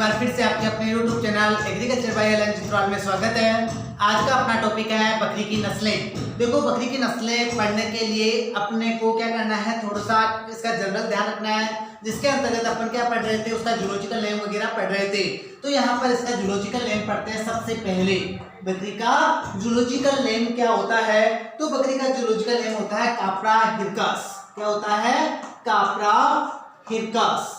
बार फिर से आपके अपने YouTube चैनल एग्रीकल्चर बाय एलन चित्रौल में स्वागत है। आज का अपना टॉपिक है बकरी की नस्लें। देखो, बकरी की नस्लें पढ़ने के लिए अपने को क्या करना है, थोड़ा सा इसका जनरल ध्यान रखना है, जिसके अंतर्गत अपन क्या पढ़ रहे थे, उसका जूलॉजिकल नेम वगैरह पढ़ रहे थे। तो यहाँ पर इसका जूलॉजिकल नेम पढ़ते हैं। सबसे पहले बकरी का जूलॉजिकल नेम क्या होता है, तो बकरी का जूलॉजिकल नेम होता है काप्रा हिरकस। क्या होता है? काप्रा हिरकस।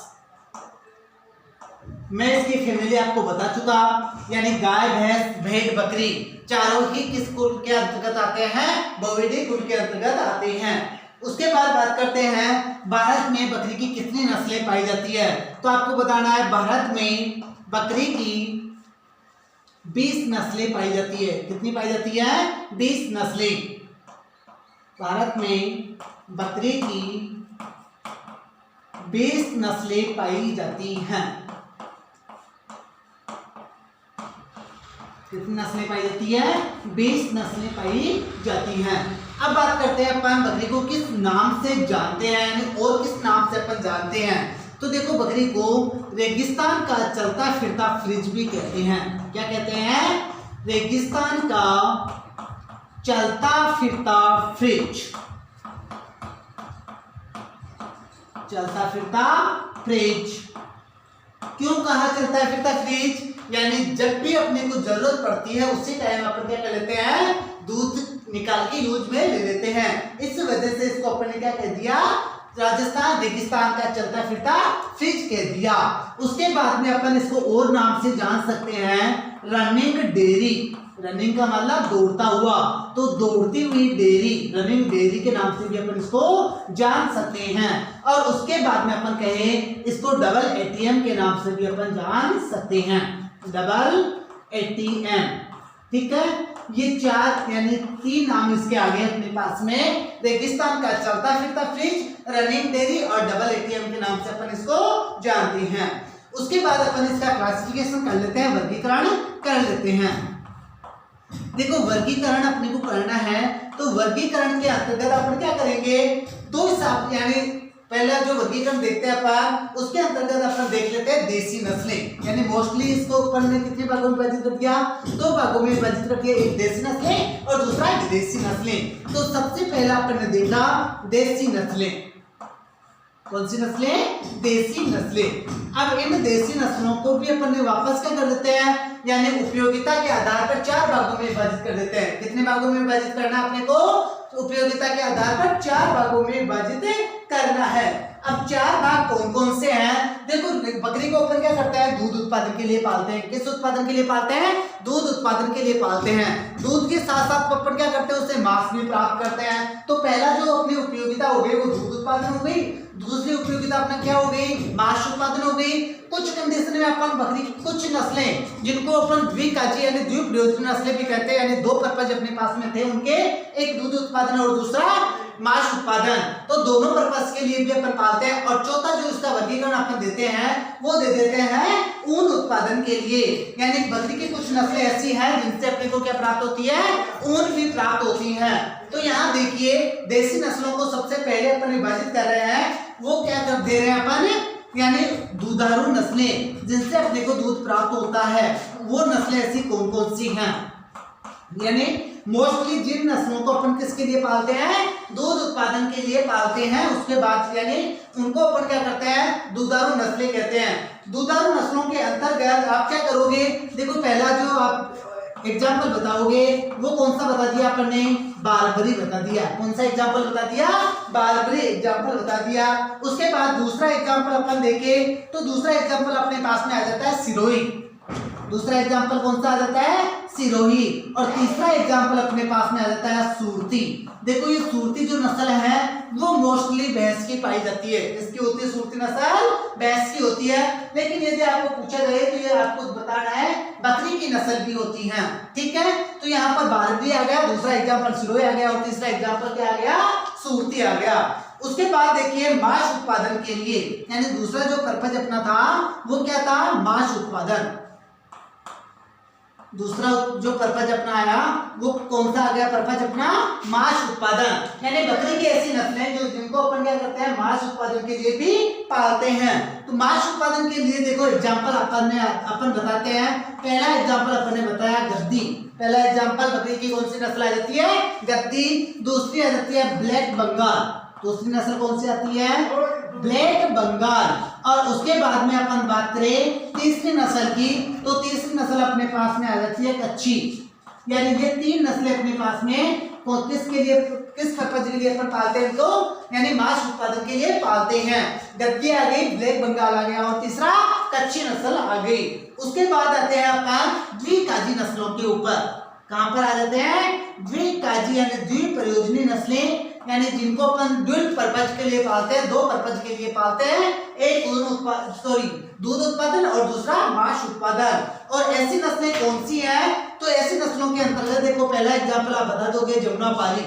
मैं इसकी फैमिली आपको बता चुका, यानी गाय, भैंस, भेड़, बकरी चारों ही किस कुल के अंतर्गत आते हैं? बोविडी कुल के अंतर्गत आते हैं। उसके बाद बात करते हैं भारत में बकरी की कितनी नस्लें पाई जाती है। तो आपको बताना है भारत में बकरी की 20 नस्लें पाई जाती है। कितनी पाई जाती है? 20 नस्लें। भारत में बकरी की 20 नस्लें पाई जाती हैं। कितनी नस्लें पाई जाती है? 20 नस्लें पाई जाती हैं। अब बात करते हैं अपन बकरी को किस नाम से जानते हैं और किस नाम से अपन जानते हैं। तो देखो, बकरी को रेगिस्तान का चलता फिरता फ्रिज भी कहते हैं। क्या कहते हैं? रेगिस्तान का चलता फिरता फ्रिज। चलता फिरता फ्रिज क्यों कहा चलता फिरता फ्रिज? यानी जब भी अपने को जरूरत पड़ती है उसी टाइम अपन क्या कर लेते हैं, दूध निकाल के यूज में ले लेते हैं। इस वजह से इसको अपन ने क्या कह दिया, राजस्थान रेगिस्तान का चलता फिरता फ्रिज कह दिया। उसके बाद में अपन इसको और नाम से जान सकते हैं, रनिंग डेयरी। रनिंग का मतलब दौड़ता हुआ, तो दौड़ती हुई डेयरी, रनिंग डेयरी के नाम से भी अपन इसको जान सकते हैं। और उसके बाद में अपन कहें इसको डबल एटीएम के नाम से भी अपन जान सकते हैं। डबल एटीएम, ठीक है। ये चार यानी 3 नाम इसके आगे अपने पास में, रेगिस्तान का चलता फिरता फ्रिज, रनिंग डेयरी और डबल एटीएम के नाम से अपन इसको जानते हैं। उसके बाद अपन इसका क्लासिफिकेशन कर लेते हैं, वर्गीकरण कर लेते हैं। देखो, वर्गीकरण अपने को करना है, तो वर्गीकरण के अंतर्गत अपन क्या करेंगे, 2 हिसाब, यानी पहला जो वर्गीकरण देखते हैं अपन, उसके अंतर्गत अपन देख लेते हैं देसी नस्लें। यानी मोस्टली इसको अपन ने कितने भागों में विभाजित कर दिया? 2 भागों में विभाजित कर दिया, एक देसी नस्लें और दूसरा विदेशी नस्लें। तो सबसे पहला अपन ने देखा देसी नस्लें। कौन सी नस्लें? देसी नस्लें। अब इन देसी नस्लों को भी अपन ने वापस क्या कर देते हैं, यानी उपयोगिता के आधार पर 4 भागों में विभाजित कर देते हैं। कितने भागों में विभाजित करना अपने को? तो उपयोगिता के आधार पर 4 भागों में विभाजित करना है। अब 4 भाग कौन कौन से हैं? देखो, बकरी को अपन क्या करते हैं, दूध उत्पादन के लिए पालते हैं। किस उत्पादन के लिए पालते हैं? दूध उत्पादन के लिए पालते हैं। दूध के साथ साथ अपन क्या करते हैं, उससे मांस भी प्राप्त करते हैं। तो पहला जो अपनी उपयोगिता हो गई वो दूध उत्पादन हो गई, दूसरी उपयोगिता अपना क्या हो गई, मांस उत्पादन हो गई। कुछ कंडीशन में अपन बकरी की कुछ नस्लें जिनको अपन द्विकाजी यानी द्विप्रयोजनी नस्लें भी कहते हैं, यानी 2 पर्पज अपने पास में थे उनके, एक दूध उत्पादन और दूसरा मांस उत्पादन, तो दोनों पर्पज के लिए भी अपन पालते हैं। और चौथा जो इसका वर्गीकरण अपन देते हैं वो दे देते हैं ऊन उत्पादन के लिए। यानी बकरी की कुछ नस्लें ऐसी हैं जिनसे अपने को क्या प्राप्त होती है, ऊन भी प्राप्त होती है। तो यहाँ देखिए, देसी नस्लों को सबसे पहले अपन विभाजित कर रहे हैं, वो क्या कर दे रहे हैं अपन, यानी दुधारू नस्लें जिनसे अपने को दूध प्राप्त होता है, वो नस्लें ऐसी कौन कौन सी हैं। यानी मोस्टली जिन नस्लों को अपन किसके लिए पालते हैं, दूध उत्पादन के लिए पालते हैं, उसके बाद यानी उनको अपन क्या करते हैं, दुधारू नस्लें कहते हैं। दुधारू नस्लों के अंतर्गत आप क्या करोगे, देखो पहला जो आप एग्जाम्पल बताओगे वो कौन सा बता दिया अपन ने, बारबरी बता दिया। कौन सा एग्जाम्पल बता दिया? बारबरी एग्जाम्पल बता दिया। उसके बाद दूसरा एग्जाम्पल अपन देखे तो दूसरा एग्जाम्पल अपने पास में आ जाता है सिरोही। दूसरा एग्जाम्पल कौन सा आ जाता है? सिरोही। और तीसरा एग्जाम्पल अपने पास में आ जाता है सूरती। देखो, ये सूरती जो नस्ल है वो मोस्टली भैंस की पाई जाती है। इसकी होती है सूरती नस्ल, भैंस की होती है। लेकिन यदि आपको पूछा जाए तो ये आपको बताना है बकरी की नस्ल भी होती है, ठीक है। तो यहाँ पर बारबरी आ गया, दूसरा एग्जाम्पल सिरोही आ गया और तीसरा एग्जाम्पल क्या आ गया, सूरती आ गया। उसके बाद देखिए मांस उत्पादन के लिए, यानी दूसरा जो पर्पज अपना था वो क्या था, मांस उत्पादन। दूसरा जो पर्पज अपना आया वो कौन सा आ गया पर्पज अपना, मांस उत्पादन। यानी बकरी की ऐसी नस्लें जो जिनको अपन क्या करते हैं, मांस उत्पादन के लिए भी पालते हैं। तो मांस उत्पादन के लिए देखो एग्जांपल अपन बताते हैं। पहला एग्जांपल अपन ने बताया गद्दी। पहला एग्जांपल बकरी की कौन सी नस्ल आ जाती है, गद्दी। दूसरी आ जाती है ब्लैक बंगाल। दूसरी नस्ल कौन सी आती है, ब्लैक बंगाल। और उसके बाद में अपन बात करें तीसरी नस्ल की, तो तीसरी नस्ल अपने पास में आ जाती है कच्छी। यानी ये तीन नस्लें अपने पास में किसके लिए, किस पर्पज के लिए अपन पालते हैं इनको, यानी मांस उत्पादन के लिए पालते हैं। गद्दी आ गई, ब्लैक बंगाल आ गया और तीसरा कच्छी नस्ल आ गई। उसके बाद आते हैं अपन द्विकाजी नस्लों के ऊपर। कहां पर आ जाते हैं, द्विकाजी यानी द्विप्रयोजनी नस्लें, यानी जिनको अपन ड्यूल पर्पज के लिए पालते हैं, दो पर्पज के लिए पालते हैं। एक दूध उत्पादन और दूसरा मांस उत्पादन। और ऐसी नस्लें कौन सी हैं, तो ऐसी नस्लों के अंतर्गत देखो पहला एग्जांपल आप बता दोगे जमुनापारी।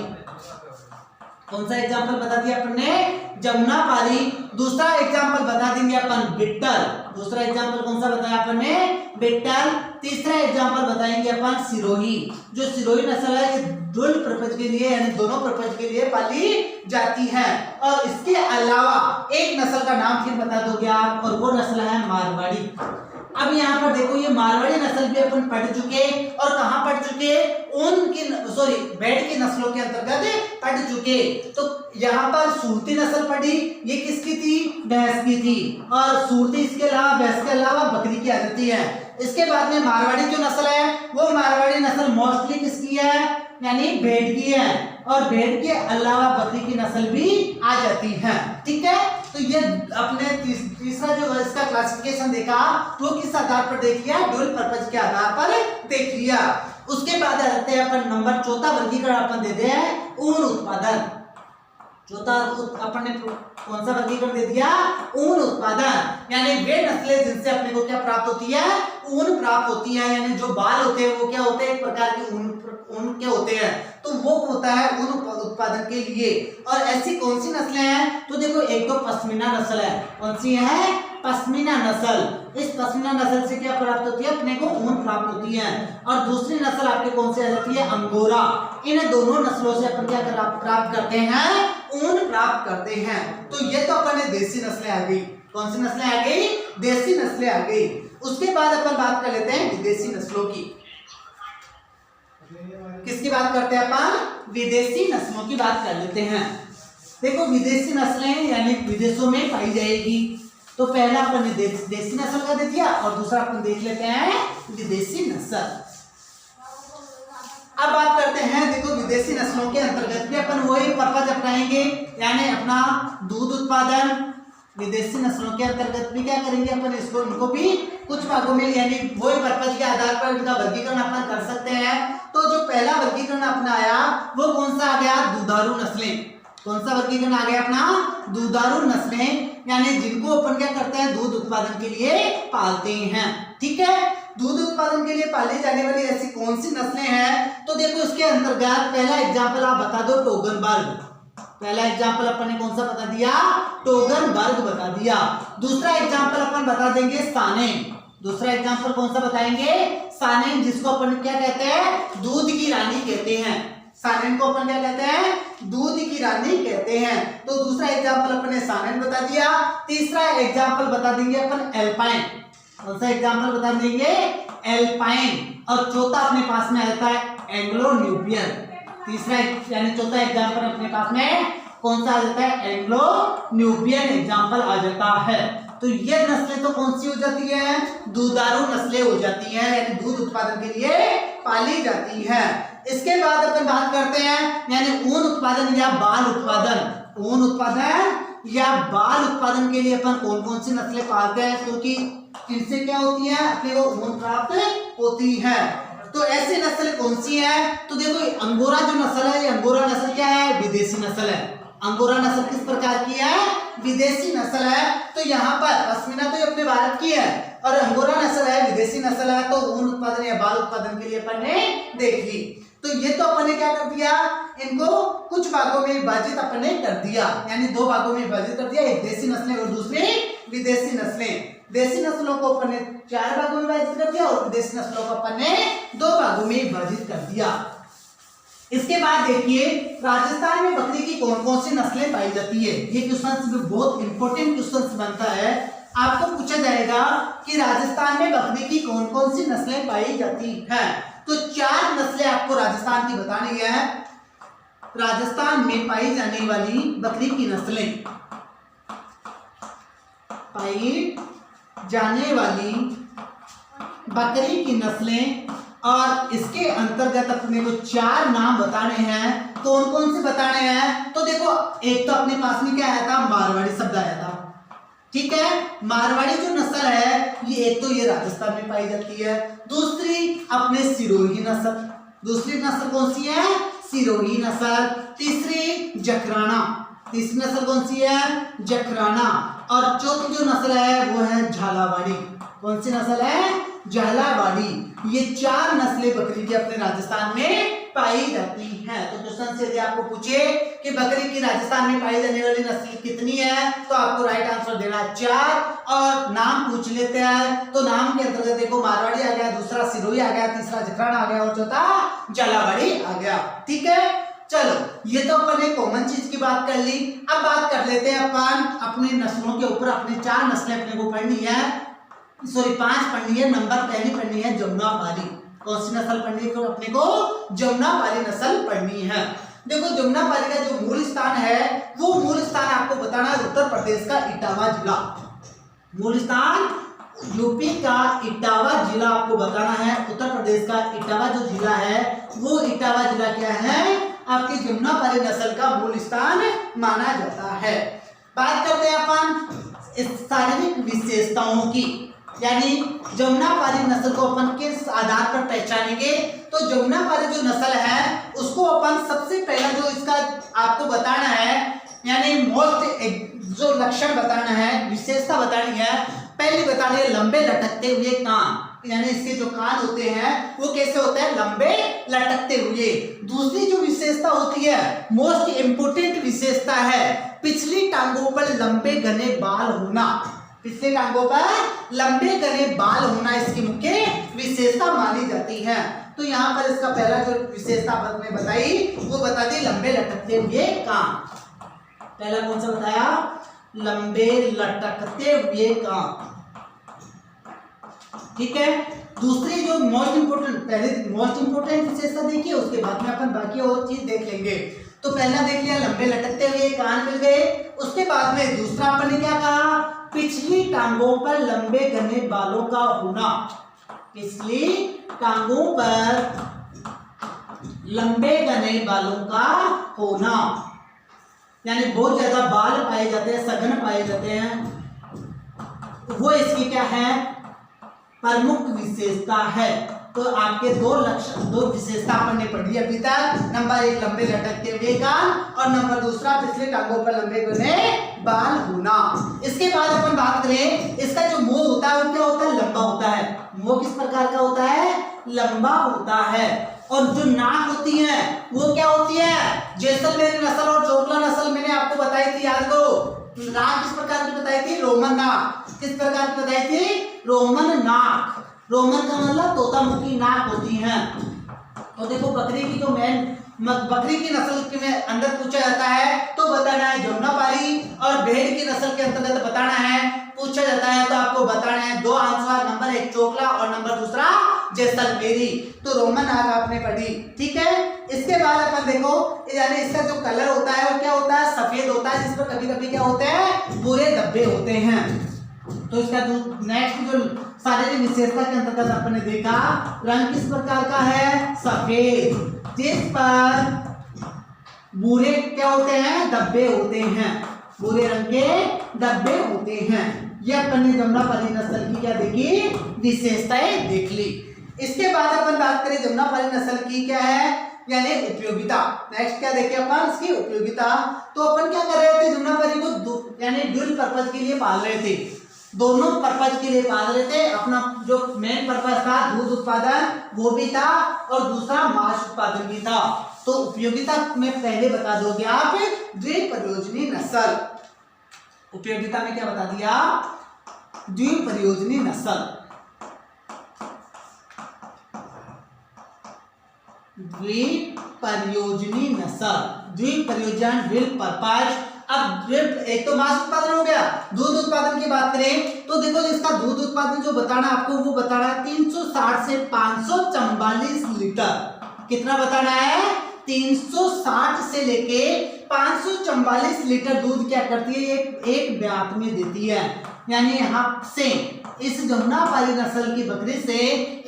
कौन सा एग्जांपल बता दिया अपन ने, जमुनापारी। दूसरा एग्जांपल बता देंगे अपन बिट्टल। दूसरा एग्जांपल कौन सा बताया अपन ने, बिट्टल। तीसरा एग्जांपल बताएंगे अपन सिरोही। जो सिरोही नस्ल है ये डुअल पर्पज के लिए यानी दोनों पर्पज के लिए पाली जाती है। और इसके अलावा एक नस्ल का नाम फिर बता दोगे आप, और वो नस्ल है मारवाड़ी। अब यहाँ पर देखो ये मारवाड़ी नस्ल भी अपन पढ़ चुके, और कहाँ पढ़ चुके, भेड़ की नस्लों के अंतर्गत पढ़ चुके। तो यहाँ पर सूरती नस्ल पढ़ी, ये किसकी थी, भैंस की थी। और सूरती इसके अलावा भैंस के अलावा बकरी की आ जाती है। इसके बाद में मारवाड़ी जो नस्ल है वो मारवाड़ी नस्ल मोस्टली किसकी है, यानी भेड़ की है। और भेड़ के अलावा बकरी की नस्ल भी आ जाती है। ठीक है, तो ये अपने तीसरा जो इसका क्लासिफिकेशन देखा वो किस आधार पर देख लिया, ड्यूल पर्पज के आधार पर देख लिया। उसके बाद आ जाते हैं अपन नंबर चौथा वर्गीकरण अपन देते हैं ऊन उत्पादन। चौथा अपन ने कौन सा वर्गीकरण दे दिया, ऊन उत्पादन। यानी वे नस्लें जिनसे अपने को क्या प्राप्त होती है, ऊन प्राप्त होती है। यानी जो बाल होते हैं वो क्या होते हैं, एक प्रकार के ऊन के होते हैं। तो वो होता है ऊन उत्पादन के लिए। और ऐसी कौन सी नस्लें हैं, तो देखो एक तो पश्मीना नस्ल है। कौन सी है, पश्मीना नस्ल। इस पश्मीना नस्ल से क्या प्राप्त होती है, अपने को ऊन प्राप्त होती है। और दूसरी नस्ल आपके कौन सी आ जाती है, अंगोरा। इन दोनों नस्लों से अपन क्या प्राप्त करते हैं, ऊन प्राप्त करते हैं। तो ये तो अपन ने देसी नस्लें आ गई। कौन सी नस्लें आ गई, देसी नस्लें आ गई। उसके बाद अपन बात कर लेते हैं विदेशी नस्लों की। किसकी बात करते हैं अपन, विदेशी नस्लों की बात कर लेते हैं। देखो विदेशी नस्लें यानी विदेशों में पाई जाएगी। तो पहला अपन ने देसी नस्ल का दे दिया, और दूसरा अपन देख लेते हैं विदेशी नस्ल। अब बात करते हैं, देखो विदेशी नस्लों के अंतर्गत भी अपन वही पर्पज अपनाएंगे, यानी अपना दूध उत्पादन। विदेशी नस्लों के अंतर्गत भी क्या करेंगे अपन, इसको इनको भी कुछ भागों में यानी वही पर्पज के आधार पर इनका वर्गीकरण अपन कर सकते हैं। तो जो पहला वर्गीकरण अपना आया वो कौन सा आ गया, दुधारू नस्लें। कौन सा वर्गीकरण आ गया अपना, दुधारू नस्लें। यानी जिनको अपन क्या करते हैं, दूध उत्पादन के लिए पालते हैं। ठीक है, दूध उत्पादन के लिए पाली जाने वाली ऐसी कौन सी नस्लें हैं, तो देखो इसके अंतर्गत पहला एग्जाम्पल आप बता दो टोगनबर्ग। पहला एग्जाम्पल अपन ने कौन सा बता दिया, टोगनबर्ग बता दिया। दूसरा एग्जाम्पल अपन बता देंगे सानेन। दूसरा एग्जाम्पल कौन सा बताएंगे, सानेन, जिसको अपन क्या कहते हैं, दूध की रानी कहते हैं। सानेन को अपन क्या कहते हैं, दूध की रानी कहते हैं। तो दूसरा एग्जाम्पल अपन ने सानेन बता दिया। तीसरा एग्जाम्पल बता देंगे अपन एल्पाइन। कौन सा एग्जाम्पल बता देंगे, एल्पाइन। और चौथा अपने पास में आता है एंग्लो न्यूबियन। तीसरा यानी चौथा एग्जाम्पल अपने पास में कौन सा आ जाता है, एंग्लो न्यूबियन एग्जाम्पल आ जाता है। तो ये नस्लें तो कौन सी हो जाती है, दुधारू नस्लें हो जाती हैं, यानी दूध उत्पादन के लिए पाली जाती है। इसके बाद अपन बात करते हैं यानी ऊन उत्पादन या बाल उत्पादन। ऊन उत्पादन या बाल उत्पादन के लिए अपन कौन कौन सी नस्लें पालते हैं, क्योंकि इनसे क्या होती है, अपने को ऊन प्राप्त होती है। तो ऐसी नस्ल कौन सी है, तो देखो अंगोरा जो नस्ल है, ये अंगोरा नस्ल क्या है, विदेशी नस्ल है। अंगोरा नस्ल किस प्रकार की है, विदेशी नस्ल है। तो यहाँ पर पश्मीना तो अपने भारत की है, और अंगोरा नस्ल है, विदेशी नस्ल है। तो ऊन उत्पादन या बाल उत्पादन के लिए अपन ने देख ली। तो ये तो अपन ने क्या कर दिया, इनको कुछ भागों में विभाजित अपन ने कर दिया, यानी दो भागों में विभाजित कर दिया, एक देसी नस्लें और दूसरी विदेशी नस्लें। देसी नस्लों को अपन ने 4 भागों में विभाजित कर दिया और विदेशी नस्लों को अपन ने 2 भागों में विभाजित कर दिया। इसके बाद देखिए राजस्थान में बकरी की कौन कौन सी नस्लें पाई जाती है। ये क्वेश्चन बहुत इंपॉर्टेंट क्वेश्चन बनता है, आपको पूछा जाएगा कि राजस्थान में बकरी की कौन कौन सी नस्लें पाई जाती हैं। तो 4 नस्लें आपको राजस्थान की बतानी है। राजस्थान में पाई जाने वाली बकरी की नस्लें, पाई जाने वाली बकरी की नस्लें, और इसके अंतर्गत अपने को 4 नाम बताने हैं। कौन कौन से बताने हैं? तो देखो एक तो अपने पास में क्या आया था, मारवाड़ी शब्द आया था, ठीक है। मारवाड़ी जो नस्ल है ये एक तो ये राजस्थान में पाई जाती है, दूसरी अपने सिरोही नस्ल, दूसरी नस्ल कौन सी है, सिरोही नस्ल, तीसरी जखराना, तीसरी नस्ल कौन सी है, जखराना, और चौथी जो नस्ल है वो है झालावाड़ी। कौन सी नस्ल है, झालावाड़ी। ये 4 नस्लें बकरी की अपने राजस्थान में पाई जाती हैं। तो क्वेश्चन से यदि आपको पूछे कि बकरी की राजस्थान में पाई जाने वाली नस्ल कितनी है, तो आपको राइट आंसर देना 4, और नाम पूछ लेते हैं। तो नाम के अंतर्गत देखो मारवाड़ी आ गया, दूसरा सिरोही आ गया, तीसरा जखराना आ गया और चौथा झालावाड़ी आ गया, ठीक है। चलो ये तो अपन ने कॉमन चीज की बात कर ली। अब बात कर लेते हैं अपन अपनी नस्लों के ऊपर। अपनी 4 नस्लें अपने को पढ़नी है, सॉरी 5 पढ़नी है। नंबर पहली पढ़नी है जमुनापारी। कौन सी नस्ल पढ़नी है? तो अपने को जमुनापारी नस्ल पढ़नी है। देखो जमुनापारी का जो मूल स्थान है वो मूल स्थान आपको बताना है उत्तर प्रदेश का इटावा जिला। मूल स्थान यूपी का इटावा जिला आपको बताना है। उत्तर प्रदेश का इटावा जो जिला है वो इटावा जिला क्या है, आपकी जमुनापारी नस्ल का मूल स्थान माना जाता है। बात करते हैं अपन इस शारीरिक विशेषताओं की, यानी जमुनापारी नस्ल को अपन किस आधार पर पहचानेंगे। तो जमुनापारी जो नस्ल है उसको अपन सबसे पहला जो इसका आपको बताना है, यानी मोस्ट जो लक्षण बताना है, विशेषता बतानी है, पहली बतानी है लंबे लटकते हुए कान, यानी इसके जो कान होते हैं वो कैसे होते हैं, लंबे लटकते हुए। दूसरी जो विशेषता होती है, मोस्ट इंपोर्टेंट विशेषता है, पिछली टांगों पर लंबे घने बाल होना। पिछले टांगों पर लंबे घने बाल होना इसकी मुख्य विशेषता मानी जाती है। तो यहाँ पर इसका पहला जो विशेषता आपने बताई वो बता दी लंबे लटकते हुए कान। पहला कौन सा बताया, लंबे लटकते हुए कान, ठीक है। दूसरी जो मोस्ट इंपोर्टेंट, पहले मोस्ट इंपोर्टेंट विशेषता देखिए, उसके बाद में अपन बाकी और चीज देख लेंगे। तो पहला देख लिया लंबे लटकते हुए कान मिल गए। उसके बाद में दूसरा अपन ने क्या कहा, पिछली टांगों पर लंबे घने बालों का होना। पिछली टांगों पर लंबे घने बालों का होना, यानी बहुत ज्यादा बाल पाए जाते हैं, सघन पाए जाते हैं, वो इसकी क्या है, प्रमुख विशेषता है। तो आपके 2 लक्षण, 2 विशेषता अपन ने पढ़ी अभी तक। नंबर 1 लंबे लटकते हुए कान, और नंबर दूसरा पिछले टांगों पर लंबे घने बाल होना। इसके बाद अपन बात करें, इसका जो मुंह होता है वो क्या होता है, लंबा होता है। मुंह किस प्रकार का होता है, लंबा होता है। और जो नाक होती है वो क्या होती है, जैसलमेरी नस्ल और चोकला नस्ल मैंने आपको बताई थी, याद करो। नाक किस प्रकार की बताई थी, रोमन नाक। किस प्रकार की बताई थी, रोमन नाक। रोमन का मतलब तोतामुखी नाक होती है। तो देखो बकरी की जो मेन बकरी की नस्ल के अंदर पूछा जाता है तो बताना है जमुनापारी, और भेड़ की नस्ल के अंतर्गत बताना है पूछा जाता है तो आपको बताना है 2 आंसर, नंबर 1 चोकला और नंबर दूसरा जैसलमेरी। तो रोमन नाक आपने पढ़ी, ठीक है। इसके बाद अपन देखो, यानी इसका जो कलर होता है वो क्या होता है, सफेद होता है, जिस पर कभी कभी क्या होते हैं, भूरे धब्बे होते हैं। तो इसका जो नेक्स्ट जो शारीरिक विशेषता के अंतर्गत अपन ने देखा, रंग किस प्रकार का है, सफेद, जिस पर भूरे क्या होते हैं, धब्बे होते हैं, भूरे रंग के धब्बे होते हैं। ये अपन ने जमुनापारी नस्ल की क्या देखी, विशेषताएं देख ली। इसके बाद अपन बात करें जमुनापारी नस्ल की क्या है, यानी उपयोगिता। नेक्स्ट क्या देखें अपन, इसकी उपयोगिता। तो अपन क्या कर रहे थे, जमुनापारी को यानी ड्यूल पर्पज के लिए पाल रहे थे, दोनों पर्पज के लिए पाल रहे थे। अपना जो मेन पर्पज था दूध उत्पादन वो भी था, और दूसरा मांस उत्पादन भी था। तो उपयोगिता में पहले बता दोगे आप द्विप्रयोजनी नस्ल। उपयोगिता में क्या बता दिया, द्विप्रयोजनी नस्ल, द्विप्रयोजनी नस्ल, द्विप्रयोजन विल पर्पज। अब एक तो मांस उत्पादन हो गया, दूध उत्पादन की बात करें तो देखो इसका दूध उत्पादन जो बताना आपको वो बताना है 360 से 544 लीटर। कितना बताना है? 360 से लेके 544 लीटर दूध क्या करती है एक ब्यात में देती है। यानी यहाँ से इस जमुनापारी नस्ल की बकरी से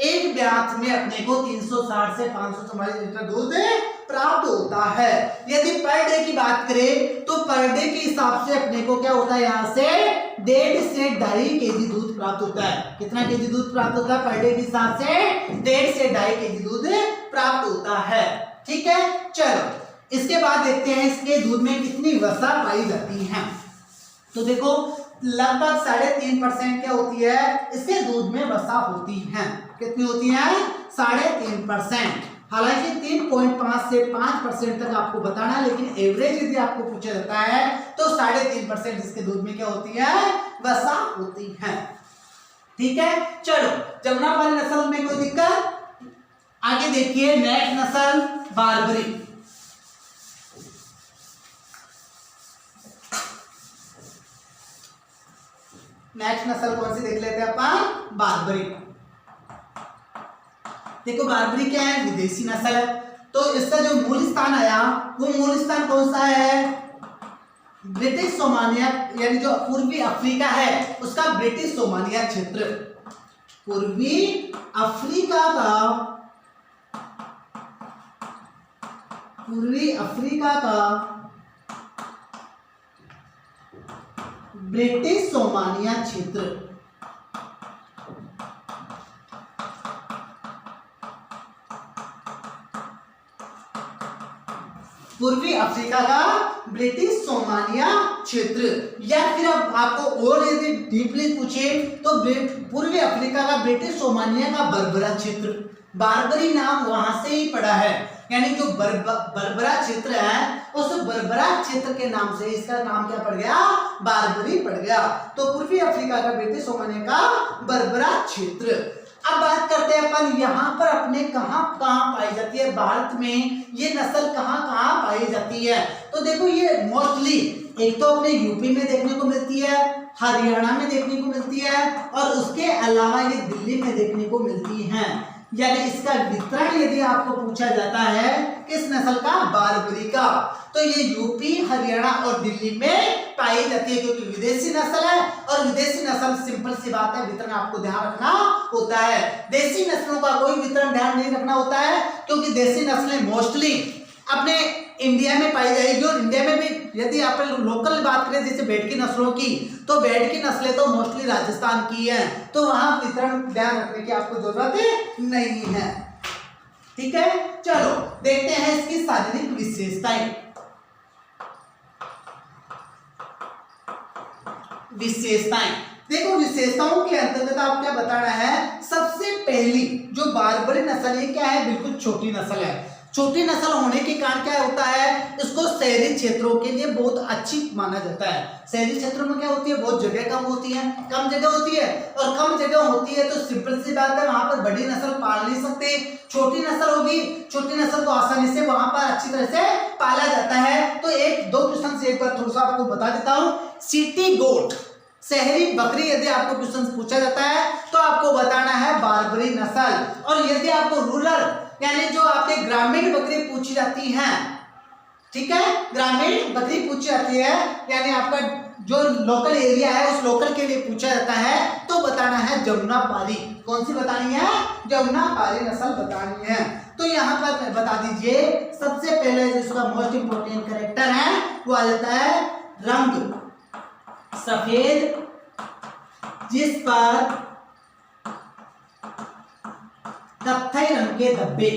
एक ब्यात में अपने को 360 से 544 लीटर दूध प्राप्त होता है। यदि पर डे की बात करें तो पर डे के हिसाब से अपने को क्या होता है, यहाँ से 1.5 से 2.5 केजी दूध प्राप्त होता है। कितना केजी दूध प्राप्त होता है? पर डे के हिसाब से 1.5 से 2.5 केजी दूध प्राप्त होता है। ठीक है, चलो इसके बाद देखते हैं इसके दूध में कितनी वसा पाई जाती है। तो देखो लगभग 3.5% क्या होती है इसके दूध में वसा होती है। कितनी होती है? 3.5%। हालांकि 3.5 से 5% तक आपको बताना है, लेकिन एवरेज यदि आपको पूछा जाता है तो 3.5% इसके दूध में क्या होती है? वसा होती है। ठीक है, चलो जमुनापारी नस्ल में कोई दिक्कत? आगे देखिए नेक्स्ट नस्ल बारबरी। नेक्स्ट नस्ल कौन सी देख लेते हैं अपन? बारबरी। देखो बारबरी क्या है? विदेशी नस्ल है। तो इसका जो मूल स्थान आया वो मूल स्थान कौन सा है? ब्रिटिश सोमालिया, यानी जो पूर्वी अफ्रीका है उसका ब्रिटिश सोमालिया क्षेत्र, पूर्वी अफ्रीका का ब्रिटिश सोमालिया क्षेत्र। पूर्वी अफ्रीका का ब्रिटिश सोमालिया क्षेत्र, या फिर अब आपको और यदि डीपली पूछे तो पूर्वी अफ्रीका का ब्रिटिश सोमालिया का बर्बरा क्षेत्र। बारबरी नाम वहां से ही पड़ा है, यानी जो बर्बरा क्षेत्र है उस बर्बरा क्षेत्र के नाम से इसका नाम क्या पड़ गया? बारबरी पड़ गया। तो पूर्वी अफ्रीका का ब्रिटिश सोमालिया का बर्बरा क्षेत्र। अब बात करते हैं अपन यहाँ पर अपने कहाँ पाई जाती है भारत में, ये नस्ल कहाँ पाई जाती है। तो देखो ये मोस्टली एक तो अपने यूपी में देखने को मिलती है, हरियाणा में देखने को मिलती है, और उसके अलावा ये दिल्ली में देखने को मिलती है। यानी इसका वितरण यदि आपको पूछा जाता है किस नस्ल का? बारबरी का, तो ये यूपी, हरियाणा और दिल्ली में पाई जाती है, क्योंकि विदेशी नस्ल है। और विदेशी नस्ल सिंपल सी बात है, वितरण आपको ध्यान रखना होता है। देसी नस्लों का कोई वितरण ध्यान नहीं रखना होता है, क्योंकि देसी नस्लें मोस्टली अपने इंडिया में पाई जाएगी। और इंडिया में भी यदि आप लोकल बात करें जैसे भेड़ की नस्लों की, तो भेड़ की नस्लें तो मोस्टली राजस्थान की हैं, तो वहां वितरण ध्यान रखने की आपको जरूरत नहीं है। ठीक है, चलो देखते हैं इसकी शारीरिक विशेषताएं। देखो विशेषताओं के अंतर्गत आप क्या बताना है? सबसे पहली जो बारबरी नस्ल है क्या है? बिल्कुल छोटी नस्ल है। छोटी नस्ल होने के कारण क्या होता है? इसको शहरी क्षेत्रों के लिए बहुत अच्छी माना जाता है। शहरी क्षेत्रों में क्या होती है? बहुत जगह कम होती है, कम जगह होती है, और कम जगह होती है तो सिंपल सी बात है वहां पर बड़ी नस्ल पाल नहीं सकते। छोटी नस्ल होगी, छोटी नस्ल को आसानी से वहां पर अच्छी तरह से पाला जाता है। तो एक दो क्वेश्चन से एक बार थोड़ा सा आपको बता देता हूँ। सिटी गोट, शहरी बकरी, यदि आपको क्वेश्चन पूछा जाता है तो आपको बताना है बारबरी नस्ल। और यदि आपको रूरल यानी जो आपके ग्रामीण बकरी पूछी जाती हैं, ठीक है, ग्रामीण बकरी पूछी जाती है, यानी आपका जो लोकल एरिया है उस लोकल के लिए पूछा जाता है, तो बताना है जमुनापारी। कौन सी बतानी है? जमुनापारी नस्ल बतानी है। तो यहाँ पर बता दीजिए सबसे पहले जिसका मोस्ट इंपोर्टेंट कैरेक्टर है वो आ जाता है रंग सफेद, जिस पर कत्थई रंग के धब्बे,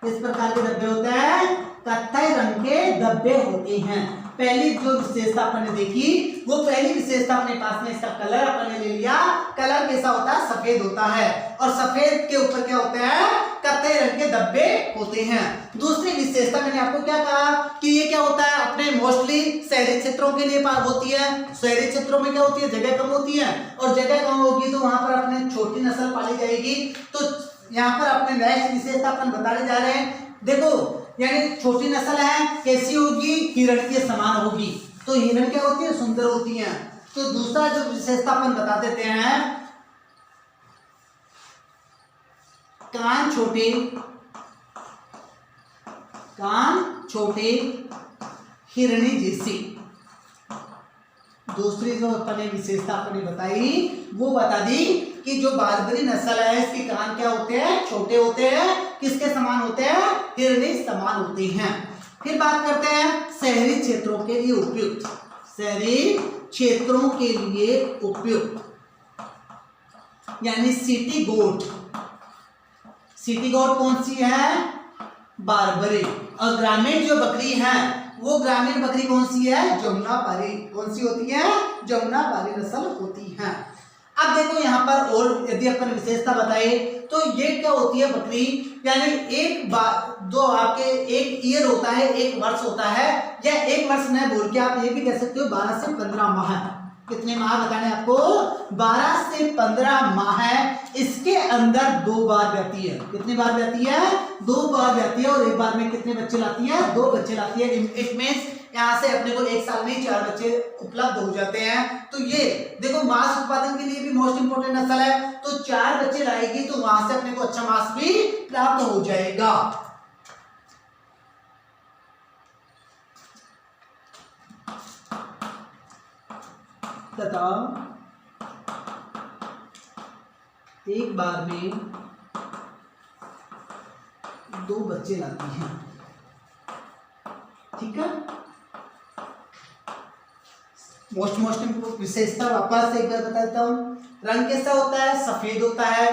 इस प्रकार के धब्बे होते हैं, कत्थई रंग के धब्बे धब्बे होते हैं। पहली जो विशेषता अपन ने देखी, वो पहली विशेषता अपने पास में, इसका कलर अपन ने ले लिया। कलर कैसा होता है? सफेद होता है, और सफेद के ऊपर क्या होते हैं? कत्थई रंग के धब्बे होते हैं। दूसरी विशेषता मैंने आपको क्या कहा कि ये क्या होता है, अपने मोस्टली शहरी क्षेत्रों के लिए होती है। शहरी क्षेत्रों में क्या होती है? जगह कम होती है, और जगह कम होगी तो वहां पर अपने छोटी नस्ल पाली जाएगी। तो यहाँ पर अपने नेक्स्ट विशेषता अपन बताने जा रहे हैं। देखो, यानी छोटी नस्ल है, कैसी होगी? हिरण के समान होगी। तो हिरण क्या होती है? सुंदर होती है। तो दूसरा जो विशेषता अपन बता देते हैं, कान छोटे, कान छोटे, हिरणी जैसी। दूसरी जो अपने विशेषता अपने बताई, वो बता दी कि जो बारबरी नस्ल है, इसके कान क्या होते हैं? छोटे होते हैं। किसके समान होते हैं? हिरणी समान होते हैं। फिर बात करते हैं शहरी क्षेत्रों के लिए उपयुक्त, शहरी क्षेत्रों के लिए उपयुक्त यानी सिटी गोट। सिटी गोट कौन सी है? बारबरी। और ग्रामीण जो बकरी है, वो ग्रामीण बकरी कौन सी है? जमुनापारी। कौन सी होती है? जमुनापारी नस्ल होती है। अब देखो यहाँ पर और यदि अपन विशेषता बताए तो ये क्या होती है? बकरी, यानी एक बार दो आपके एक ईयर होता है, एक वर्ष होता है, या एक वर्ष न बोल के आप ये भी कह सकते हो 12 से 15 माह। कितने माह बताने आपको? 12 से 15 माह है। इसके अंदर 2 बार ब्याती है। कितनी बार ब्याती है? 2 बार ब्याती है। और एक बार में कितने बच्चे लाती है? 2 बच्चे लाती है। इट मींस यहाँ से अपने को एक साल में 4 बच्चे उपलब्ध हो जाते हैं। तो ये देखो, मांस उत्पादन के लिए भी मोस्ट इंपोर्टेंट नस्ल है। तो 4 बच्चे लाएगी तो वहां से अपने को अच्छा मांस भी प्राप्त हो जाएगा। तथा एक बार में 2 बच्चे लाती हैं। ठीक है, मोस्ट विशेषता वापस एक बार बता देता हूं। रंग कैसा होता है? सफेद होता है,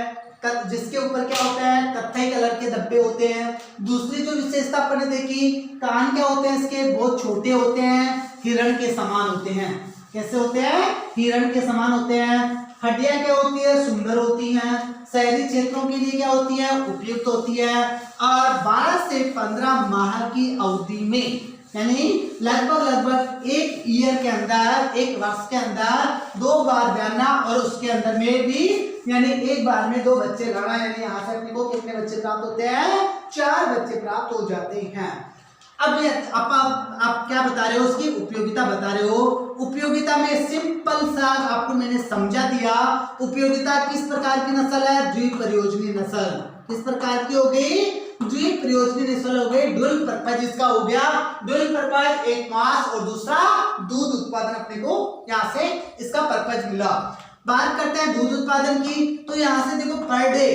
जिसके ऊपर क्या होता है? कत्थई कलर के धब्बे होते हैं। दूसरी जो विशेषता अपन ने देखी, कान क्या होते हैं इसके? बहुत छोटे होते हैं, हिरण के समान होते हैं। कैसे होते हैं? हिरण के समान होते हैं। हड्डियां क्या होती है? सुंदर होती हैं। शहरी क्षेत्रों के लिए क्या होती है? उपयुक्त होती है। और 12 से 15 माह की अवधि में, यानी लगभग 1 ईयर के अंदर, 1 वर्ष के अंदर 2 बार ब्याना, और उसके अंदर में भी यानी एक बार में 2 बच्चे लाना। यानी यहाँ से अपने को कितने बच्चे प्राप्त होते हैं? 4 बच्चे प्राप्त हो जाते हैं। अब आप क्या बता रहे हो? उसकी उपयोगिता बता रहे हो। उपयोगिता में सिंपल सा आपको मैंने समझा दिया। उपयोगिता किस प्रकार की नस्ल है? द्विप्रयोजनी नस्ल। किस प्रकार की हो गई? द्विप्रयोजनी नस्ल हो गई। ड्यूल पर्पज इसका हो गया। ड्यूल पर्पज, एक मांस और दूसरा दूध उत्पादन, अपने को यहाँ से इसका पर्पज मिला। बात करते हैं दूध उत्पादन की, तो यहाँ से देखो पर डे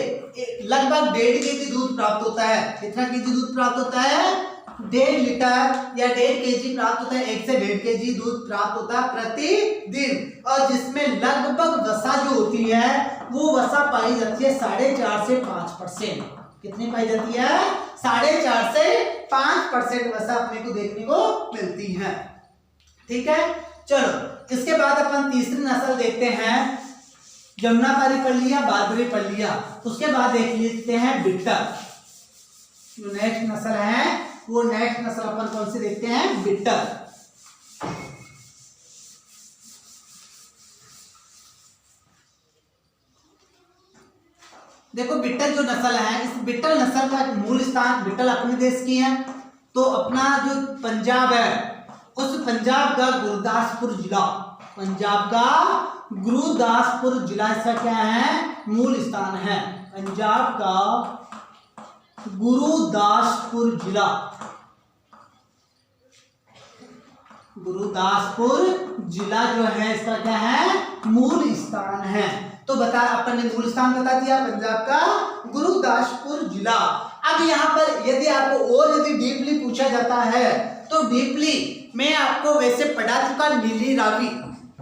लगभग 1.5 kg दूध प्राप्त होता है। कितना केजी दूध प्राप्त होता है? 1.5 लीटर या 1.5 kg प्राप्त होता है। 1 से 1.5 kg दूध प्राप्त होता है प्रतिदिन। और जिसमें लगभग वसा जो होती है, वो वसा पाई जाती है 4.5 से 5%। कितनी पाई जाती है? 4.5 से 5% वसा अपने को देखने को मिलती है। ठीक है, चलो इसके बाद अपन तीसरी नस्ल देखते हैं। जमुनापारी पढ़ लिया, बारबरी पढ़ लिया, उसके बाद देख लेते हैं बिट्टर। जो नेक्स्ट नस्ल है, वो नेक्स्ट नस्ल अपन कौन सी देखते हैं? बिट्टर। देखो, बिट्टल जो नस्ल है, इस बिट्टल नस्ल का मूल स्थान, बिट्टल अपने देश की है। तो अपना जो पंजाब है, उस पंजाब का गुरदासपुर जिला, पंजाब का गुरदासपुर जिला इसका क्या है? मूल स्थान है। पंजाब का गुरदासपुर जिला, गुरदासपुर जिला जो है इसका क्या है? मूल स्थान है। तो बता, अपन ने मूल स्थान बता दिया पंजाब का गुरदासपुर जिला। अब यहाँ पर यदि आपको और यदि डीपली पूछा जाता है, तो डीपली मैं आपको वैसे पढ़ा चुका। नीली रावी,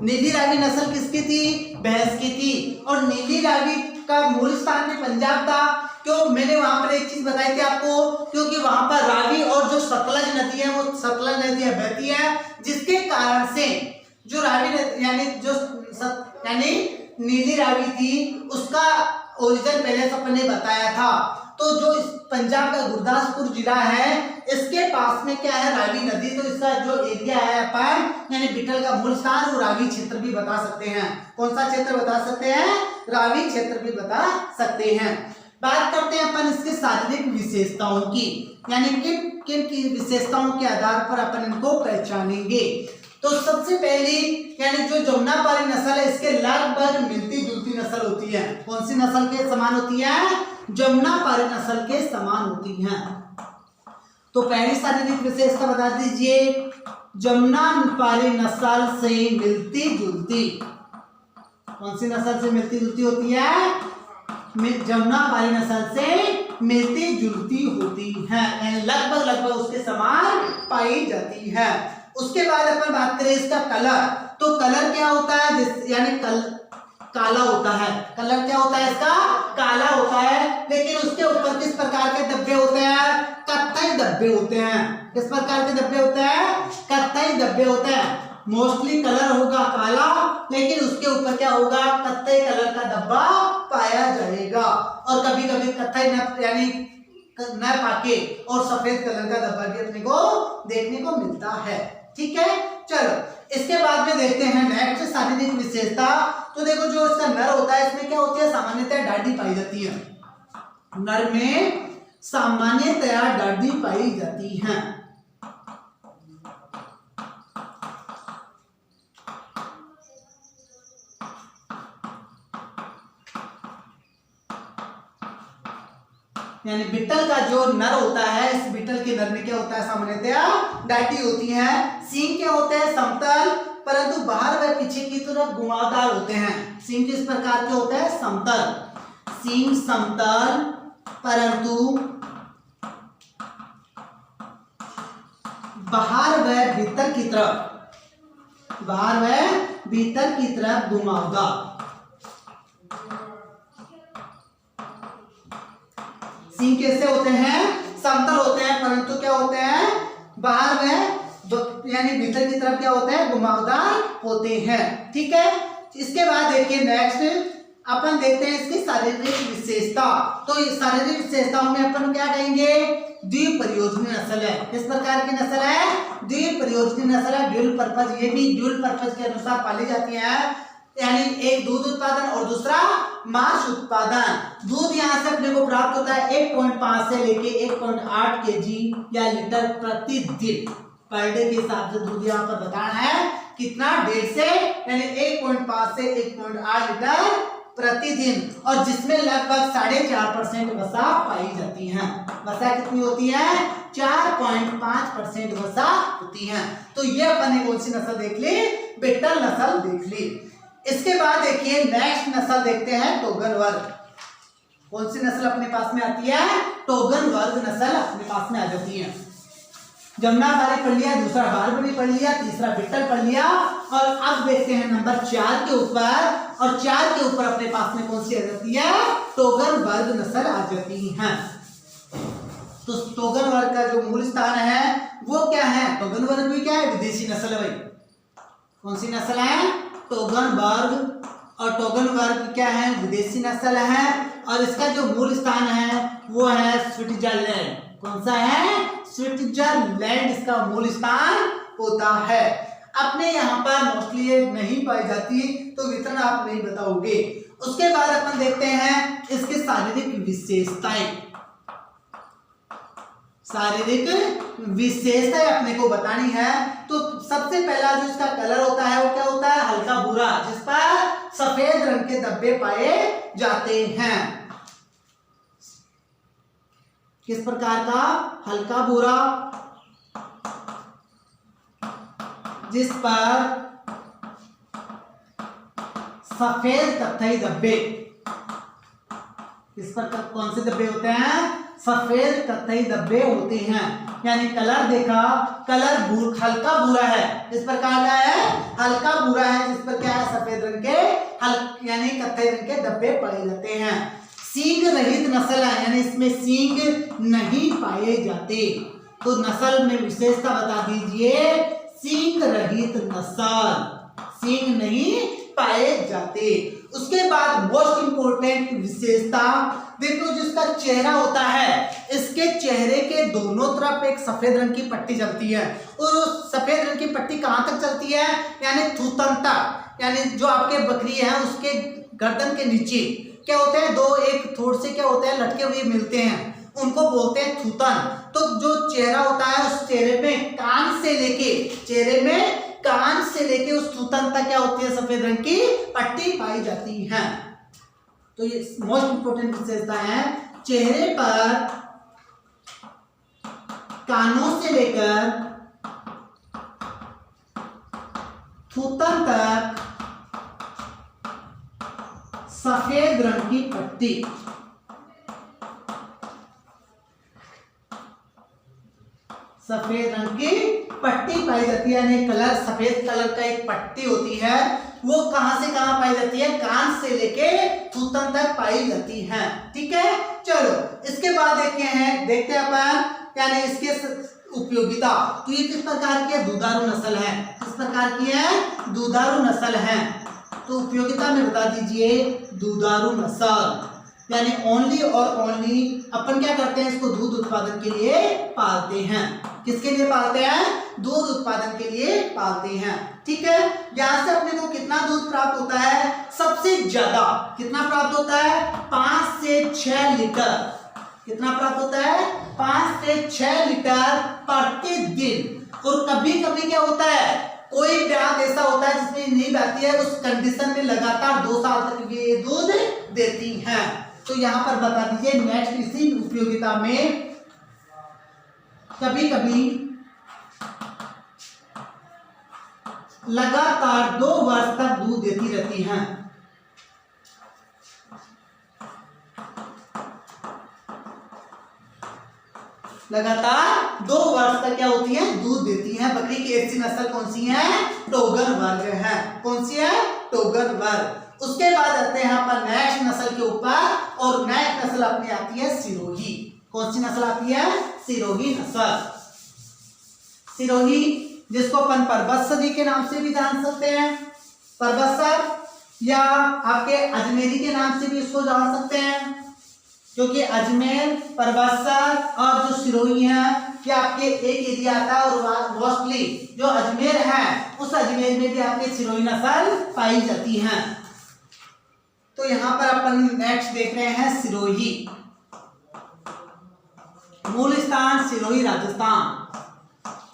नीली रावी नस्ल किसकी थी? भैंस की थी। और नीली रावी का मूल स्थान भी पंजाब था। क्यों? मैंने वहां पर एक चीज बताई थी आपको, क्योंकि वहां पर रावी और जो सतलज नदी है वो सतलज नदी बहती है, जिसके कारण से जो रावी यानी यानी नीली रावी थी उसका ओरिजिन पहले से अपन ने बताया था। तो जो पंजाब का गुरदासपुर जिला है इसके पास में क्या है, रावी नदी। तो इसका जो एरिया है अपन यानी बिटल का मूल स्थान वो रावी क्षेत्र भी बता सकते हैं। कौन सा क्षेत्र बता सकते हैं, रावी क्षेत्र भी बता सकते हैं। बात करते हैं अपन इसके शारीरिक विशेषताओं की, यानी किन किन की विशेषताओं के आधार पर अपन इनको पहचानेंगे। तो सबसे पहली यानी जो जमुनापारी नस्ल है इसके लगभग मिलती जुलती नस्ल होती है। कौन सी नस्ल के समान होती है, जमुनापारी नस्ल के समान होती हैं। तो पहली शारीरिक विशेषता बता दीजिए, जमुनापारी नस्ल से मिलती जुलती। कौन सी नस्ल से मिलती जुलती होती है, जमुनापारी नस्ल से मिलती जुलती होती है, यानी लगभग उसके समान पाई जाती है। उसके बाद अपन बात करें इसका कलर, तो कलर क्या होता है, यानी काला होता है। कलर क्या होता है इसका, काला होता है। लेकिन उसके ऊपर किस प्रकार के धब्बे होते हैं, कत्थई धब्बे होते हैं। किस प्रकार के धब्बे होते हैं, कत्थई धब्बे होते हैं। मोस्टली कलर होगा काला, लेकिन उसके ऊपर क्या होगा, कत्थई कलर का धब्बा पाया जाएगा। और कभी कभी कत्थई यानी न पाके और सफेद कलर का धब्बा भी अपने को देखने को मिलता है। ठीक है, चलो इसके बाद में देखते हैं नेक्स्ट शारीरिक विशेषता। तो देखो जो इसका नर होता है इसमें क्या होती है, सामान्यतः दाढ़ी पाई जाती है। नर में सामान्यतया दाढ़ी पाई जाती है। यानी बिट्टल का जो नर होता है, इस बिट्टल के नर में क्या होता है, सामान्यतया डाटी होती है। सींग क्या होते हैं, समतल, परंतु बाहर व पीछे की तरफ घुमावदार होते हैं। सींग किस प्रकार के होते हैं, समतल। सींग समतल परंतु बाहर व भीतर की तरफ, बाहर व भीतर की तरफ घुमावदार। सींग कैसे होते हैं, समतल होते हैं, परंतु क्या होते हैं, बाहर में यानी भीतर की तरफ क्या होते हैं, घुमावदार होते हैं। ठीक है, इसके बाद देखिए नेक्स्ट अपन देखते हैं इसकी शारीरिक विशेषता। तो इस शारीरिक विशेषताओं में अपन क्या कहेंगे, द्विप्रयोजनी नस्ल है। किस प्रकार की नस्ल है, द्विप्रयोजनी नस्ल है। ड्यूल पर्पज, ये भी ड्यूल पर्पज के अनुसार पाली जाती है, यानी एक दूध उत्पादन और दूसरा मांस उत्पादन। दूध यहाँ से अपने को प्राप्त होता है 1.5 से लेके 1.8 केजी या लीटर प्रतिदिन। पर डे के हिसाब से दूध यहाँ पर बताना है कितना, 1.5 से यानी 1.5 से 1.8 लीटर प्रतिदिन, और जिसमें लगभग 4.5% वसा पाई जाती है। वसा कितनी होती है, 4.5% वसा होती है। तो ये अपन ने कौन सी नस्ल देख ली, बिट्टल नस्ल देख ली। इसके बाद देखिए नेक्स्ट नस्ल देखते हैं, टोगन वर्ग। कौन सी नस्ल अपने पास में आती है, टोगन वर्ग नस्ल अपने पास में आ जाती है। जमुनापारी पढ़ लिया, दूसरा बारबरी पढ़ लिया, तीसरा बिट्टल पढ़ लिया, और अब देखते हैं नंबर 4 के ऊपर। और 4 के ऊपर अपने पास में कौन सी आ जाती है, टोगन वर्ग नस्ल आ जाती है। तो टोगन वर्ग का जो मूल स्थान है वो क्या है, टोगन वर्ग भी क्या है, विदेशी नस्ल है भाई। कौन सी नस्ल है, टोगन वर्ग। और टोगन वर्ग क्या है, विदेशी नस्ल है, और इसका जो मूल स्थान है वो है स्विट्जरलैंड। कौन सा है, स्विट्जरलैंड इसका मूल स्थान होता है। अपने यहाँ पर मोस्टली ये नहीं पाई जाती, तो वितरण आप नहीं बताओगे। उसके बाद अपन देखते हैं इसके शारीरिक विशेषताएं। शारीरिक विशेषताएं अपने को बतानी है। तो सबसे पहला जो इसका कलर होता है वो क्या होता है, हल्का भूरा, जिस पर सफेद रंग के धब्बे पाए जाते हैं। किस प्रकार का, हल्का भूरा, जिस पर सफेद कत्थई धब्बे। इस पर कौन से धब्बे होते हैं, सफेद कत्थई धब्बे होते हैं। यानी कलर देखा, कलर हल्का भूरा है, इस प्रकार का है, हल्का भूरा है, जिस पर क्या है, सफेद रंग के यानी कत्थई रंग के धब्बे पाए जाते हैं। सींग रहित नस्ल है, यानी इसमें सींग नहीं पाए जाते। तो नस्ल में विशेषता बता दीजिए। सींग रहित नस्ल, सींग नहीं पाए जाते। उसके बाद मोस्ट इंपोर्टेंट विशेषता देखो, जिसका चेहरा होता है, इसके चेहरे के दोनों तरफ एक सफेद रंग की पट्टी चलती है, और उस सफेद रंग की पट्टी कहां तक चलती है, यानी थूथन तक, यानी जो आपके बकरी है उसके गर्दन के नीचे क्या होते हैं, दो एक थोड़ से क्या होते हैं लटके हुए मिलते हैं, उनको बोलते हैं थूथन। तो जो चेहरा होता है, उस चेहरे में कान से लेके, चेहरे में कान से लेके उस थूथन तक क्या होती है, सफेद रंग की पट्टी पाई जाती है। तो ये मोस्ट इंपोर्टेंट विशेषता है, चेहरे पर कानों से लेकर थूथन तक सफेद रंग की पट्टी। सफेद रंग की पट्टी पाई जाती है, यानी कलर, सफेद कलर का एक पट्टी होती है, वो कहां से कहां पाई जाती है, कान से लेके थूथन तक पाई जाती है। ठीक है, चलो इसके बाद देखते हैं अपन, यानी इसके उपयोगिता। तो ये किस प्रकार की है, दुधारू नस्ल है। किस प्रकार की है, दुधारू नस्ल है। तो उपयोगिता में बता दीजिए, दुधारू नस्ल यानी ओनली और ओनली अपन क्या करते हैं, इसको दूध उत्पादन के लिए पालते हैं। किसके लिए पालते हैं, दूध उत्पादन के लिए पालते हैं। ठीक है, यहां से अपने को कितना दूध प्राप्त होता है, सबसे ज्यादा कितना प्राप्त होता है, 5 से 6 लीटर। कितना प्राप्त होता है, 5 से 6 लीटर प्रतिदिन। और कभी कभी क्या होता है, कोई ब्याज ऐसा होता है जिसमें नहीं बहती है, उस कंडीशन में लगातार 2 साल तक ये दूध देती हैं। तो यहां पर बता दीजिए नेक्स्ट इसी उपयोगिता में, कभी कभी लगातार 2 वर्ष तक दूध देती रहती हैं। लगातार 2 वर्ष तक क्या होती है, दूध देती हैं। बकरी की ऐसी नस्ल कौन सी है, टोगर वर्ग है। कौन सी है, टोगर वर्ग। उसके बाद आते हैं अपन नेक्स्ट नस्ल के ऊपर, और नेक्स्ट नस्ल अपनी आती है सिरोही। कौन सी नस्ल आती है, सिरोही नस्ल। सिरोही जिसको अपन परबतसरी के नाम से भी जान सकते हैं, परबतसर या आपके अजमेरी के नाम से भी इसको जान सकते हैं, क्योंकि अजमेर, परबतसर और जो सिरोही है ये आपके एक एरिया आता है, और मोस्टली जो अजमेर है उस अजमेर में भी आपके सिरोही नस्ल पाई जाती है। तो यहां पर अपन नेक्स्ट देख रहे हैं सिरोही। मूल स्थान सिरोही राजस्थान,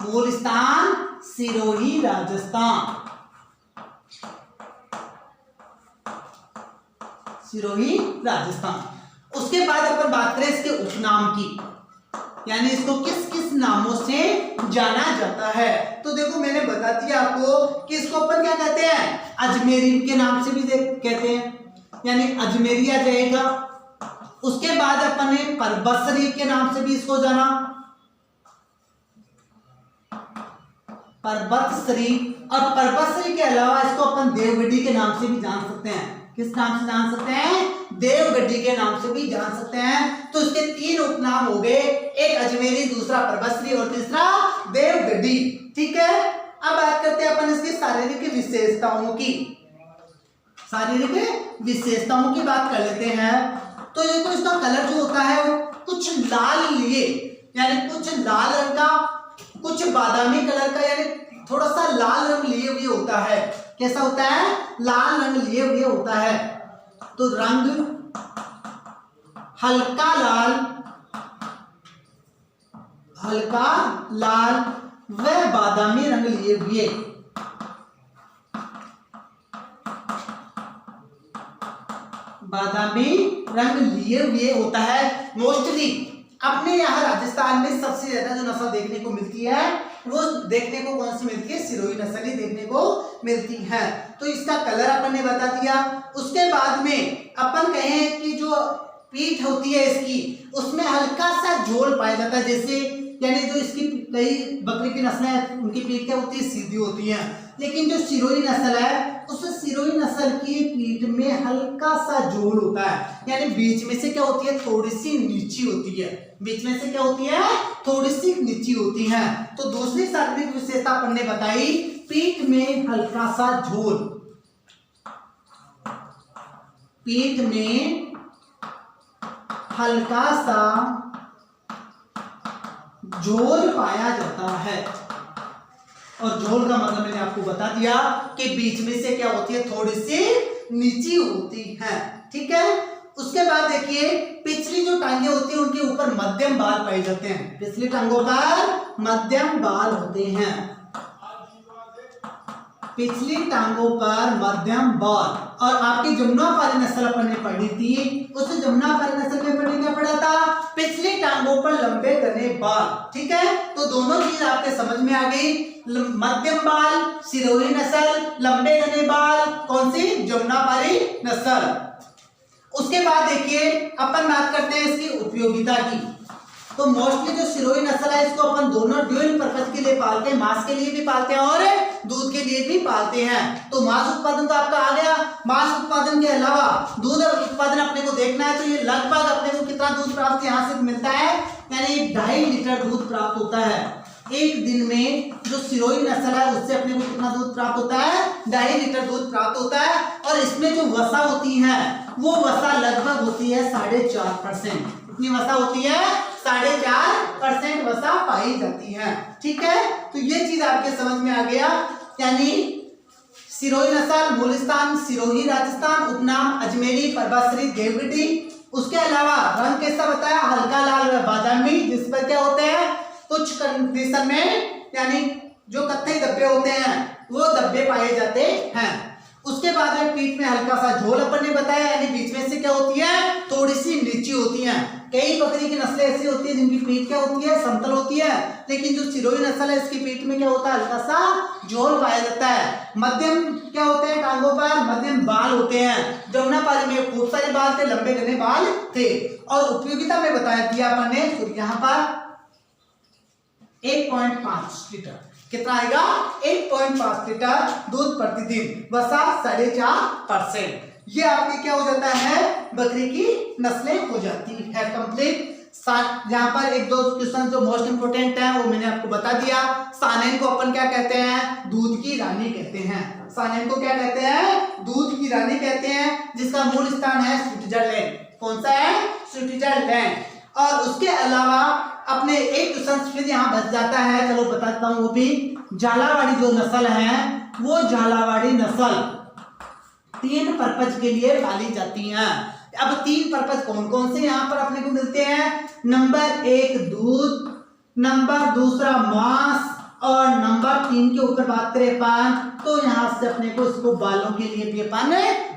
मूल स्थान सिरोही राजस्थान, सिरोही राजस्थान। उसके बाद अपन बात करें इसके उपनाम की, यानी इसको किस किस नामों से जाना जाता है। तो देखो मैंने बता दिया आपको कि इसको अपन क्या कहते हैं, अजमेरी के नाम से भी कहते हैं, यानी अजमेरी आ जाएगा। उसके बाद अपन ने परबतसरी के नाम से भी इसको जाना, परबतसरी। और परबतसरी के अलावा इसको अपन देवगढ़ी के नाम से भी जान सकते हैं। किस नाम से जान सकते हैं, देवगढ़ी के नाम से भी जान सकते हैं। तो इसके 3 उपनाम हो गए, एक अजमेरी, दूसरा परबतसरी और तीसरा देवगढ़ी। ठीक है, अब बात करते हैं अपन इसकी शारीरिक विशेषताओं की। शारीरिक विशेषताओं की बात कर लेते हैं। तो देखो इसका कलर जो होता है वो कुछ लाल लिए, यानी कुछ लाल रंग का, कुछ बादामी कलर का, यानी थोड़ा सा लाल रंग लिए हुए होता है। कैसा होता है, लाल रंग लिए हुए होता है। तो रंग हल्का लाल, हल्का लाल व बादामी रंग लिए हुए। बादामी रंग लिए हुए होता है। मोस्टली अपने यहाँ राजस्थान में सबसे ज्यादा जो नस्ल देखने को मिलती है वो देखने को कौन सी मिलती है, सिरोही नस्ल ही देखने को मिलती है। तो इसका कलर अपन ने बता दिया। उसके बाद में अपन कहें कि जो पीठ होती है इसकी, उसमें हल्का सा झोल पाया जाता है, जैसे यानी जो इसकी कई बकरी की नस्लें हैं उनकी पीठ क्या होती है, सीधी होती है, लेकिन जो सिरोही नस्ल है उस सिरोही नस्ल की पीठ में हल्का सा जोड़ होता है, यानी बीच में से क्या होती है, थोड़ी सी नीची होती है, बीच में से क्या होती है, थोड़ी सी नीची होती है। तो दूसरी शारीरिक विशेषता अपन ने बताई, पीठ में हल्का सा झोल, पीठ में हल्का सा झोल पाया जाता है। और झोल का मतलब मैंने आपको बता दिया कि बीच में से क्या होती है, थोड़ी सी नीची होती है, ठीक है। उसके बाद देखिए पिछली जो टांगे होती है उनके ऊपर मध्यम बाल पाए जाते हैं, पिछली टांगों पर मध्यम बाल होते हैं, पिछली टांगों पर मध्यम बाल। और आपकी जमुनापारी नस्ल अपन ने पढ़ी थी, उस जमुनापारी नस्ल में पढ़ने क्या पढ़ा था, पिछली टांगों पर लंबे घने बाल, ठीक है। तो दोनों चीज आपके समझ में आ गई, मध्यम बाल सिरोही नस्ल, लंबे घने बाल कौन सी, जमुनापारी नस्ल। उसके बाद देखिए अपन बात करते हैं इसकी उपयोगिता की। तो मोस्टली जो सिरोही नस्ल है इसको अपन दोनों ड्यूअल पर्पज के लिए पालते हैं, मांस के लिए भी पालते हैं और दूध के लिए भी पालते हैं। तो मांस उत्पादन तो आपका आ गया, मांस उत्पादन के अलावा दूध उत्पादन अपने को देखना है, तो ये लगभग अपने को कितना दूध प्राप्त यहाँ से मिलता है, यानी 2.5 लीटर दूध प्राप्त होता है एक दिन में। जो सिरोही नस्ल है उससे अपने को कितना दूध प्राप्त होता है, 2.5 लीटर दूध प्राप्त होता है। और इसमें जो वसा होती है वो वसा लगभग होती है 4.5%, कितनी वसा होती है, 4.5% वसा पाई जाती है, ठीक है। तो ये चीज आपके समझ में आ गया, यानी सिरोही नस्ल, मूलस्थान सिरोही राजस्थान, उपनाम अजमेरी, प्रभाश्री, देवगढ़ी। उसके अलावा रंग कैसा बताया, हल्का लाल व बादामी, जिस पर क्या होते हैं, कुछ कंडीशन में यानी जो कत्थई धब्बे होते हैं वो धब्बे पाए जाते हैं। उसके बाद में पीठ में हल्का सा झोल अपन ने बताया, यानी बीच में से क्या होती है, थोड़ी सी नीची होती है। कई बकरी की नस्लें ऐसी होती है जिनकी पीठ क्या होती है, समतल होती है, लेकिन जो सिरोही नस्ल है इसकी पीठ में क्या होता है, हल्का सा झोल पाया जाता है। मध्यम क्या होते हैं, टांगों पर मध्यम बाल होते हैं। जमुनापारी में खूब सारे बाल थे, लंबे घने बाल थे। और उपयोगिता में बताया दिया अपन ने, तो यहाँ पर 1.5 लीटर, कितना आएगा, 1.5 लीटर दूध प्रतिदिन, वसा 4.5%। ये आपकी क्या हो जाता है, बकरी की नस्लें हो जाती है कंप्लीट। यहाँ पर एक दो क्वेश्चन जो मोस्ट इंपोर्टेंट है वो मैंने आपको बता दिया। सानेन को अपन क्या कहते हैं, दूध की रानी कहते हैं। सानेन को क्या कहते हैं, दूध की रानी कहते हैं, जिसका मूल स्थान है स्विट्जरलैंड। कौन सा है, स्विट्जरलैंड। और उसके अलावा अपने एक क्वेश्चन फिर यहाँ बच जाता है, चलो बताता हूँ वो भी। झालावाड़ी जो नस्ल है वो झालावाड़ी नस्ल 3 पर्पज के लिए पाली जाती हैं। अब 3 पर्पज कौन कौन से यहाँ पर अपने को मिलते हैं, नंबर 1 दूध, नंबर 2 मांस, और नंबर 3 के ऊपर बात करें पान, तो यहाँ से अपने को इसको बालों के लिए भी अपन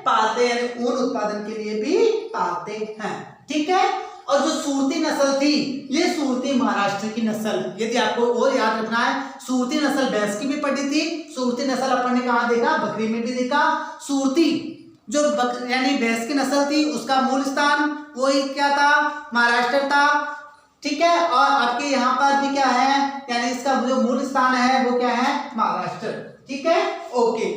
पालते हैं, ऊन उत्पादन के लिए भी पालते हैं, ठीक है। और जो सूरती नस्ल थी, ये सूरती महाराष्ट्र की नस्ल, यदि आपको और याद रखना है, सूरती नस्ल भैंस की भी पढ़ी थी, सूरती नस्ल अपन ने कहाँ देखा, बकरी में भी देखा। सूरती जो यानी भैंस की नस्ल थी उसका मूल स्थान वही क्या था, महाराष्ट्र था, ठीक है। और आपके यहाँ पर भी क्या है, यानी इसका जो मूल स्थान है वो क्या है, महाराष्ट्र, ठीक है, ओके।